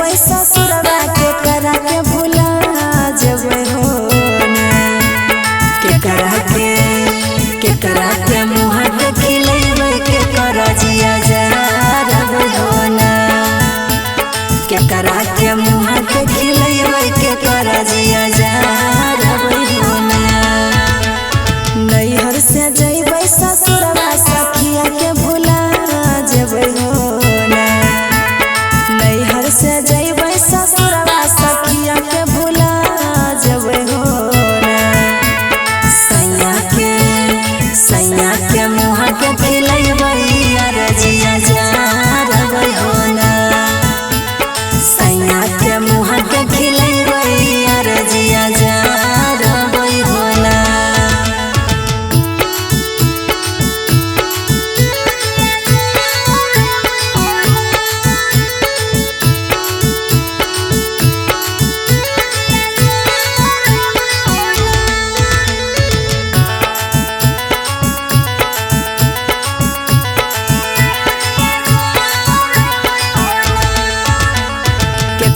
जइबै ससुरवा के करा के भुला जइबै हो के करा के मुँह के खिलैबै के कर जिया जरबै हो ना के करा के मुँह के खिलैबै के कर जिया जरबै हो ना नैहर से जइबै ससुरवा सखिया के भुला जइबै हो ना नैहर से जइबै ससुरवा सखिया के भुला जइबै हो ना सैया के मुँह के खिलैबै यार जिया जरबै हो ना सैया के मुँह के खिलैबै यार जिया जरबै हो ना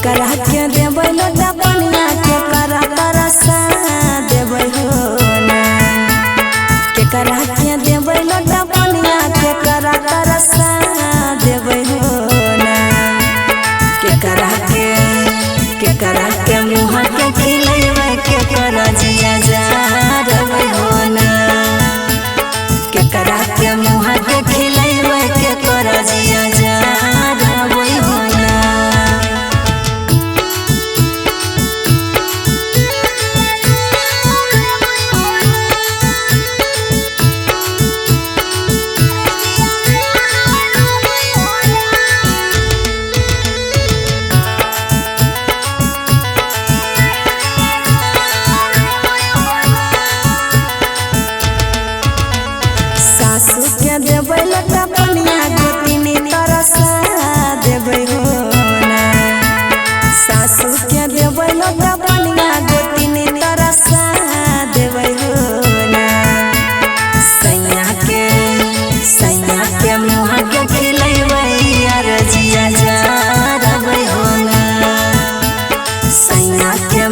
करा के देबै लोटा पनिया के करा तरसा देबै हो ना के करा के देबै लोटा पनिया के करा तरसा देबै हो ना के करा के मुँह के खिलैबै के कर जिया जरबै हो ना के करा के मुँह के खिलैबै के कर जिया जरबै हो ना सासू के देबै लोटा पनिया गोतिनी तरसा देबै हो ना सासू के देबै लोटा पनिया गोतिनी तरसा देबै हो ना सैया के मुँह के खिलैबै यार जिया जरबै हो ना सैया के